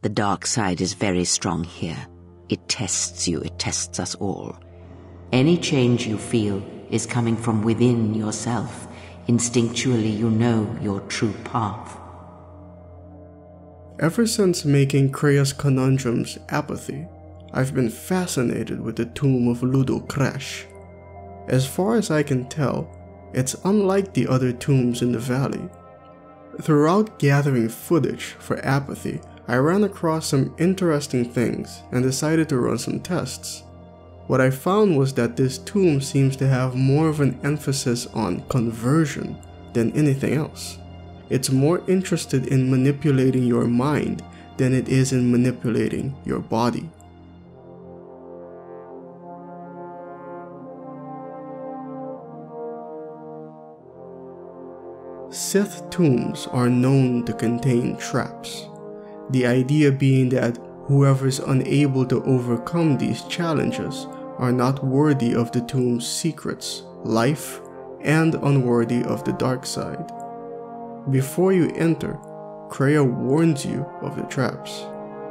The dark side is very strong here. It tests you, it tests us all. Any change you feel is coming from within yourself. Instinctually, you know your true path. Ever since making Krea's Conundrums Apathy, I've been fascinated with the tomb of Ludo Kresh. As far as I can tell, it's unlike the other tombs in the valley. Throughout gathering footage for Apathy, I ran across some interesting things and decided to run some tests. What I found was that this tomb seems to have more of an emphasis on conversion than anything else. It's more interested in manipulating your mind than it is in manipulating your body. Sith tombs are known to contain traps. The idea being that whoever is unable to overcome these challenges are not worthy of the tomb's secrets, life, and unworthy of the dark side. Before you enter, Krea warns you of the traps.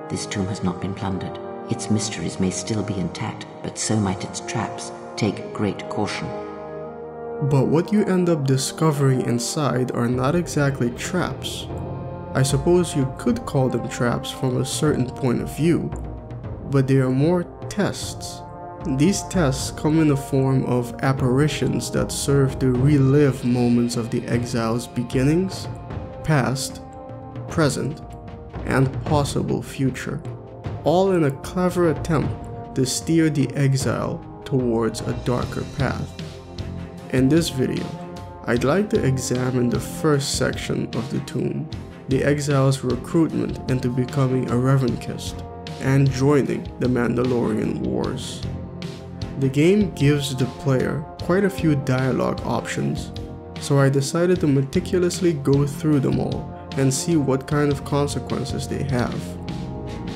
This tomb has not been plundered. Its mysteries may still be intact, but so might its traps. Take great caution. But what you end up discovering inside are not exactly traps. I suppose you could call them traps from a certain point of view, but they are more tests. These tests come in the form of apparitions that serve to relive moments of the exile's beginnings, past, present, and possible future, all in a clever attempt to steer the exile towards a darker path. In this video, I'd like to examine the first section of the tomb, the exile's recruitment into becoming a Revanchist and joining the Mandalorian Wars. The game gives the player quite a few dialogue options, so I decided to meticulously go through them all and see what kind of consequences they have.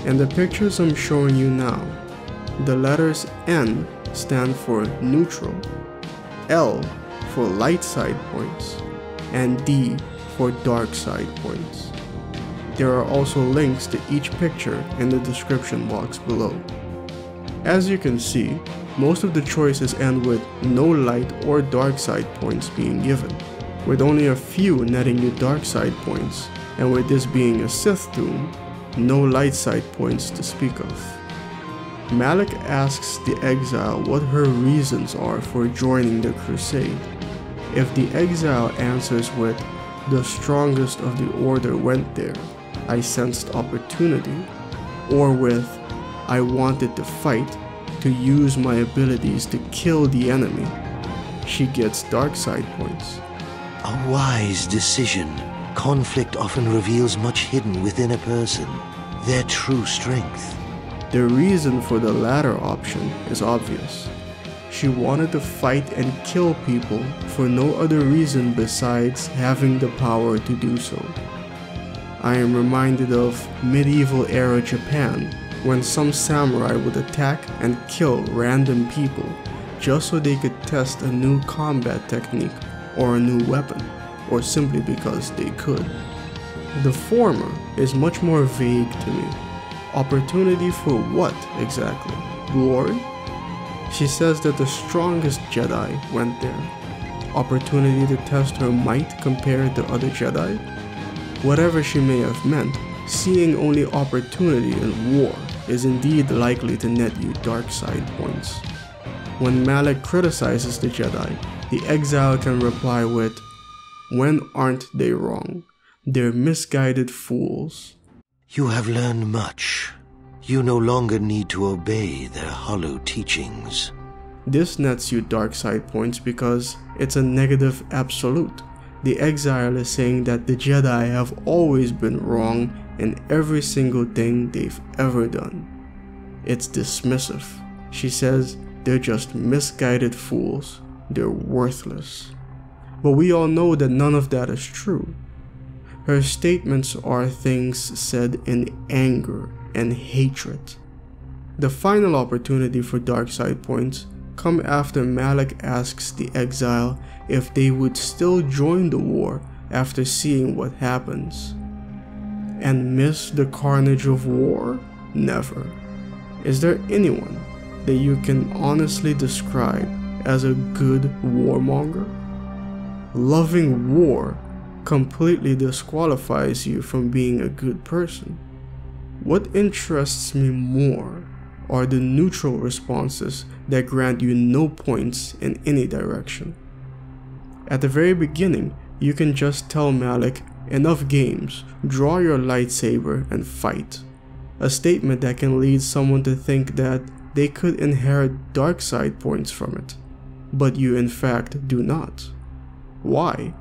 In the pictures I'm showing you now, the letters N stand for neutral, L for light side points, and D for dark side points. There are also links to each picture in the description box below. As you can see, most of the choices end with no light or dark side points being given, with only a few netting you dark side points, and with this being a Sith tomb, no light side points to speak of. Malak asks the exile what her reasons are for joining the crusade. If the exile answers with, "The strongest of the order went there, I sensed opportunity," or with, "I wanted to fight, to use my abilities to kill the enemy," she gets dark side points. A wise decision. Conflict often reveals much hidden within a person, their true strength. The reason for the latter option is obvious. She wanted to fight and kill people for no other reason besides having the power to do so. I am reminded of medieval era Japan, when some samurai would attack and kill random people just so they could test a new combat technique or a new weapon, or simply because they could. The former is much more vague to me. Opportunity for what exactly? Glory? She says that the strongest Jedi went there. Opportunity to test her might compared to other Jedi? Whatever she may have meant, seeing only opportunity in war is indeed likely to net you dark side points. When Malak criticizes the Jedi, the exile can reply with, "When aren't they wrong? They're misguided fools." You have learned much. You no longer need to obey their hollow teachings. This nets you dark side points because it's a negative absolute. The exile is saying that the Jedi have always been wrong in every single thing they've ever done. It's dismissive. She says they're just misguided fools. They're worthless. But we all know that none of that is true. Her statements are things said in anger and hatred. The final opportunity for dark side points come after Malak asks the exile if they would still join the war after seeing what happens. and miss the carnage of war? Never. Is there anyone that you can honestly describe as a good warmonger? Loving war completely disqualifies you from being a good person. What interests me more are the neutral responses that grant you no points in any direction. At the very beginning, you can just tell Malik, "Enough games, draw your lightsaber and fight." A statement that can lead someone to think that they could inherit dark side points from it, but you in fact do not. Why?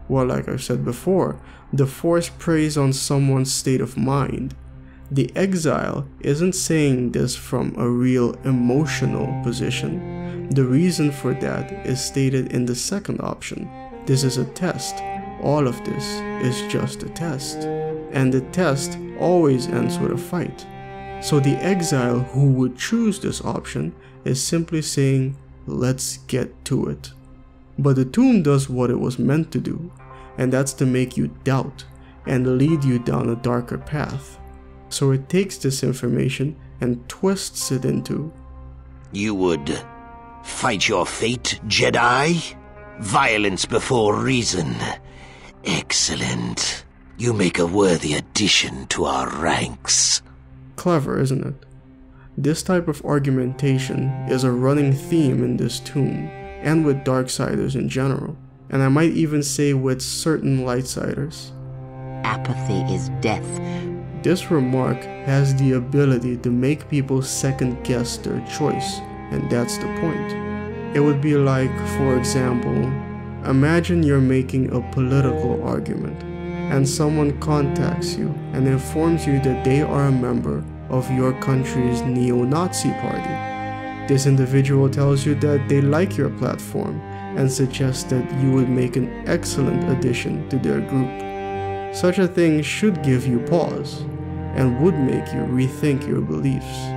Well, like I've said before, the Force preys on someone's state of mind. The exile isn't saying this from a real emotional position. The reason for that is stated in the second option. This is a test. All of this is just a test. And the test always ends with a fight. So the exile who would choose this option is simply saying, let's get to it. But the tomb does what it was meant to do, and that's to make you doubt and lead you down a darker path. So it takes this information and twists it into, "You would fight your fate, Jedi? Violence before reason. Excellent. You make a worthy addition to our ranks." Clever, isn't it? This type of argumentation is a running theme in this tomb, and with Darksiders in general, and I might even say with certain Lightsiders. Apathy is death. This remark has the ability to make people second guess their choice, and that's the point. It would be like, for example, imagine you're making a political argument, and someone contacts you and informs you that they are a member of your country's neo-Nazi party. This individual tells you that they like your platform and suggests that you would make an excellent addition to their group. Such a thing should give you pause and would make you rethink your beliefs.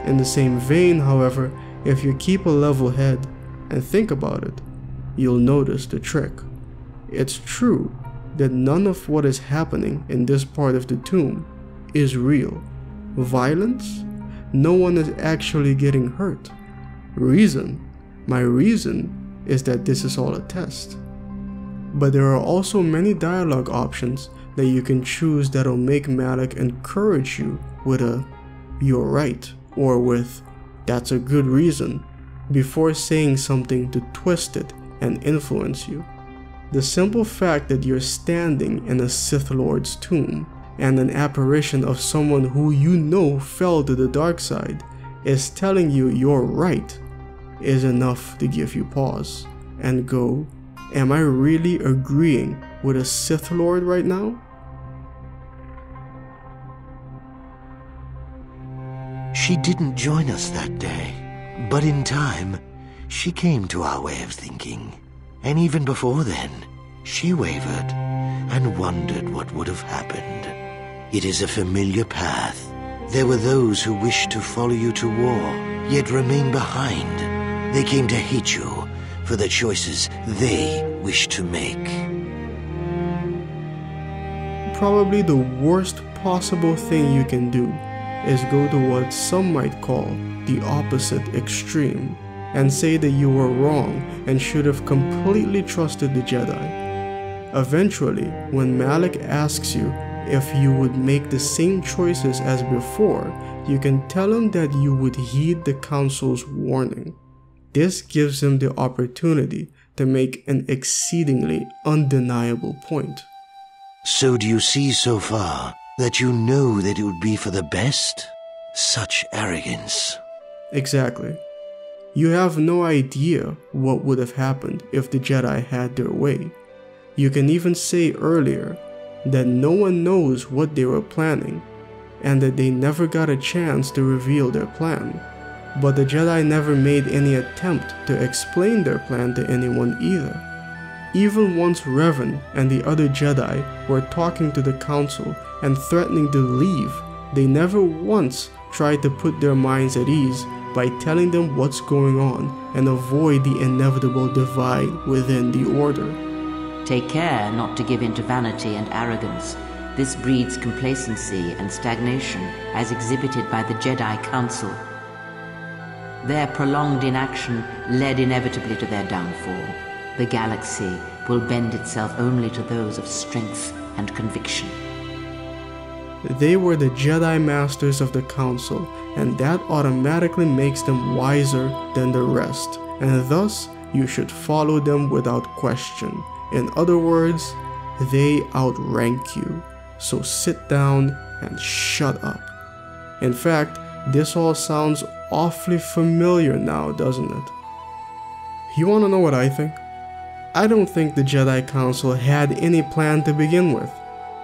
In the same vein, however, if you keep a level head and think about it, you'll notice the trick. It's true that none of what is happening in this part of the tomb is real. Violence? No one is actually getting hurt. Reason? My reason is that this is all a test. But there are also many dialogue options that you can choose that'll make Malik encourage you with a "you're right" or with "that's a good reason" before saying something to twist it and influence you. The simple fact that you're standing in a Sith Lord's tomb and an apparition of someone who you know fell to the dark side is telling you you're right is enough to give you pause and go, am I really agreeing with a Sith Lord right now? She didn't join us that day, but in time, she came to our way of thinking. And even before then, she wavered and wondered what would have happened. It is a familiar path. There were those who wished to follow you to war, yet remain behind. They came to hate you for the choices they wished to make. Probably the worst possible thing you can do is go to what some might call the opposite extreme and say that you were wrong and should have completely trusted the Jedi. Eventually, when Malik asks you if you would make the same choices as before, you can tell him that you would heed the Council's warning. This gives him the opportunity to make an exceedingly undeniable point. So do you see so far that you know that it would be for the best? Such arrogance. Exactly. You have no idea what would have happened if the Jedi had their way. You can even say earlier that no one knows what they were planning and that they never got a chance to reveal their plan. But the Jedi never made any attempt to explain their plan to anyone either. Even once Revan and the other Jedi were talking to the Council and threatening to leave, they never once tried to put their minds at ease by telling them what's going on and avoid the inevitable divide within the Order. Take care not to give in to vanity and arrogance. This breeds complacency and stagnation, as exhibited by the Jedi Council. Their prolonged inaction led inevitably to their downfall. The galaxy will bend itself only to those of strength and conviction. They were the Jedi Masters of the Council, and that automatically makes them wiser than the rest, and thus you should follow them without question. In other words, they outrank you. So sit down and shut up. In fact, this all sounds awfully familiar now, doesn't it? You want to know what I think? I don't think the Jedi Council had any plan to begin with.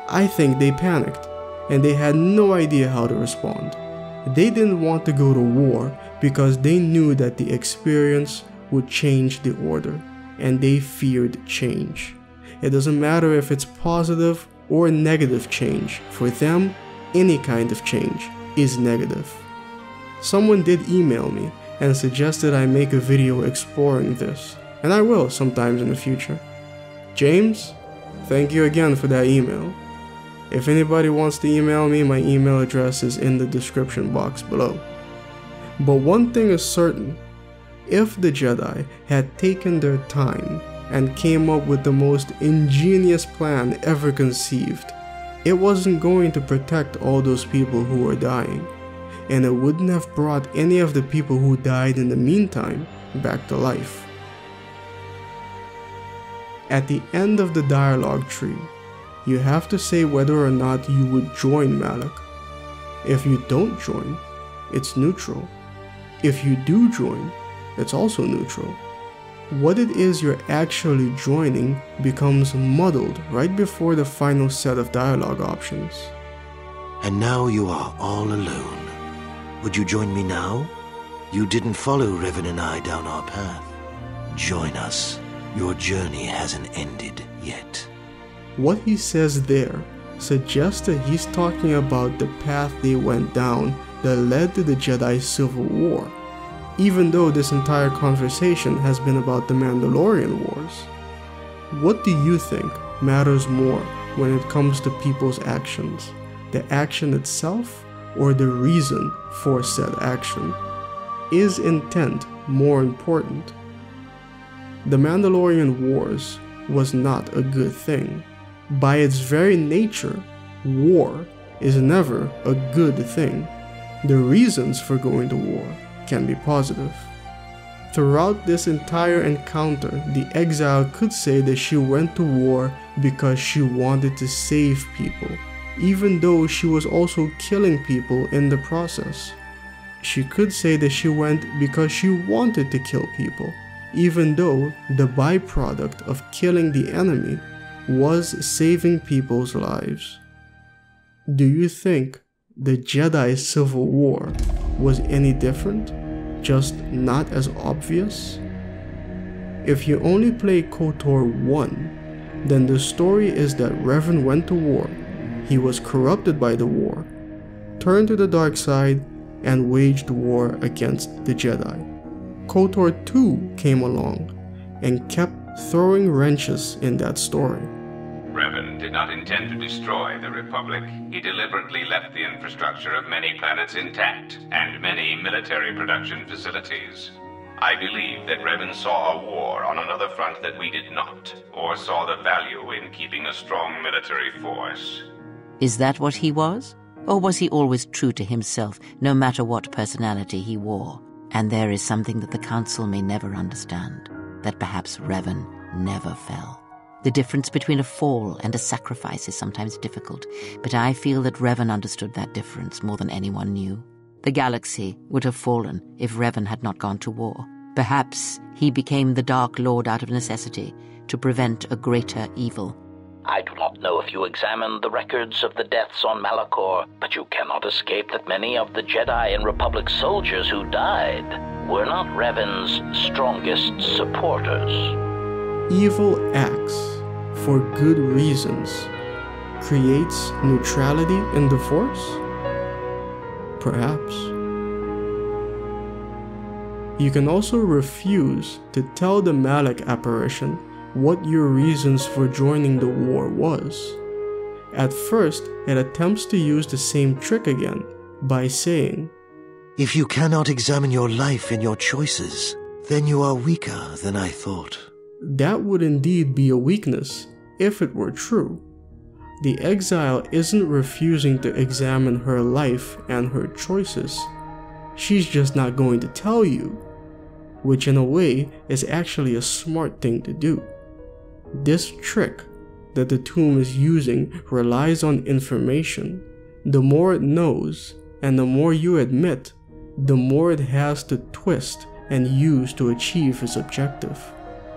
I think they panicked, and they had no idea how to respond. They didn't want to go to war because they knew that the experience would change the order, and they feared change. It doesn't matter if it's positive or negative change. For them, any kind of change is negative. Someone did email me and suggested I make a video exploring this, and I will sometimes in the future. James, thank you again for that email. If anybody wants to email me, my email address is in the description box below. But one thing is certain, if the Jedi had taken their time and came up with the most ingenious plan ever conceived, it wasn't going to protect all those people who were dying, and it wouldn't have brought any of the people who died in the meantime back to life. At the end of the dialogue tree, you have to say whether or not you would join Malak. If you don't join, it's neutral. If you do join, it's also neutral. What it is you're actually joining becomes muddled right before the final set of dialogue options. And now you are all alone. Would you join me now? You didn't follow Revan and I down our path. Join us. Your journey hasn't ended yet. What he says there suggests that he's talking about the path they went down that led to the Jedi Civil War, even though this entire conversation has been about the Mandalorian Wars. What do you think matters more when it comes to people's actions? The action itself or the reason for said action? Is intent more important? The Mandalorian Wars was not a good thing. By its very nature, war is never a good thing. The reasons for going to war can be positive. Throughout this entire encounter, the exile could say that she went to war because she wanted to save people, even though she was also killing people in the process. She could say that she went because she wanted to kill people, even though the byproduct of killing the enemy was saving people's lives. Do you think the Jedi Civil War was any different? Just not as obvious? If you only play KOTOR 1, then the story is that Revan went to war, he was corrupted by the war, turned to the dark side, and waged war against the Jedi. KOTOR 2 came along and kept throwing wrenches in that story. Revan did not intend to destroy the Republic. He deliberately left the infrastructure of many planets intact, and many military production facilities. I believe that Revan saw a war on another front that we did not, or saw the value in keeping a strong military force. Is that what he was? Or was he always true to himself, no matter what personality he wore? And there is something that the Council may never understand, that perhaps Revan never fell. The difference between a fall and a sacrifice is sometimes difficult, but I feel that Revan understood that difference more than anyone knew. The galaxy would have fallen if Revan had not gone to war. Perhaps he became the Dark Lord out of necessity to prevent a greater evil. I do not know if you examined the records of the deaths on Malachor, but you cannot escape that many of the Jedi and Republic soldiers who died were not Revan's strongest supporters. Evil acts for good reasons creates neutrality in the Force? Perhaps. You can also refuse to tell the Malak apparition what your reasons for joining the war was, At first, it attempts to use the same trick again by saying, "If you cannot examine your life and your choices, then you are weaker than I thought." That would indeed be a weakness, if it were true. The exile isn't refusing to examine her life and her choices. She's just not going to tell you, which in a way is actually a smart thing to do. This trick that the tomb is using relies on information. The more it knows, and the more you admit, the more it has to twist and use to achieve its objective.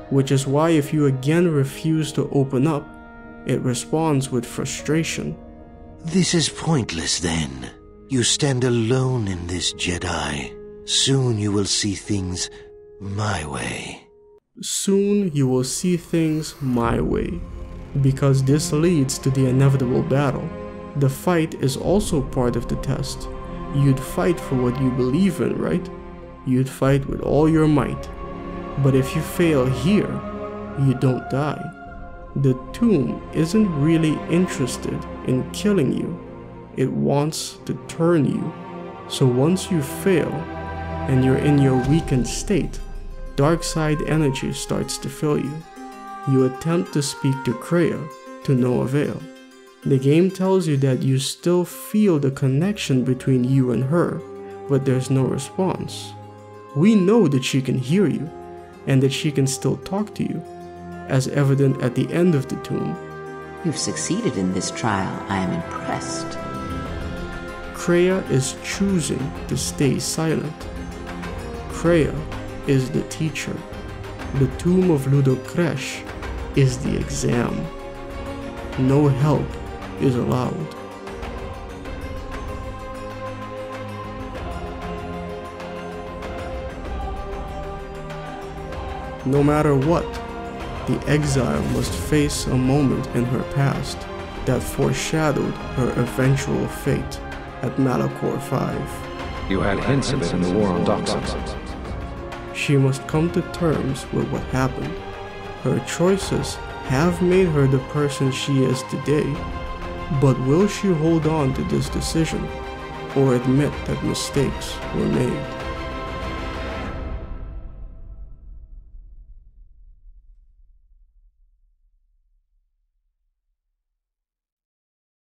Which is why if you again refuse to open up, it responds with frustration. "This is pointless then. You stand alone in this Jedi. Soon you will see things my way." Soon you will see things my way, because this leads to the inevitable battle. The fight is also part of the test. You'd fight for what you believe in, right? You'd fight with all your might. But if you fail here, you don't die. The tomb isn't really interested in killing you. It wants to turn you. So once you fail, and you're in your weakened state, dark side energy starts to fill you. You attempt to speak to Kreia, to no avail. The game tells you that you still feel the connection between you and her, but there's no response. We know that she can hear you, and that she can still talk to you, as evident at the end of the tomb. You've succeeded in this trial. I am impressed. Kreia is choosing to stay silent. Kreia is the teacher. The tomb of Ludo Kresh is the exam. No help is allowed. No matter what, the exile must face a moment in her past that foreshadowed her eventual fate at Malachor 5. You had hints of it in the War on Doxon. She must come to terms with what happened. Her choices have made her the person she is today, but will she hold on to this decision or admit that mistakes were made?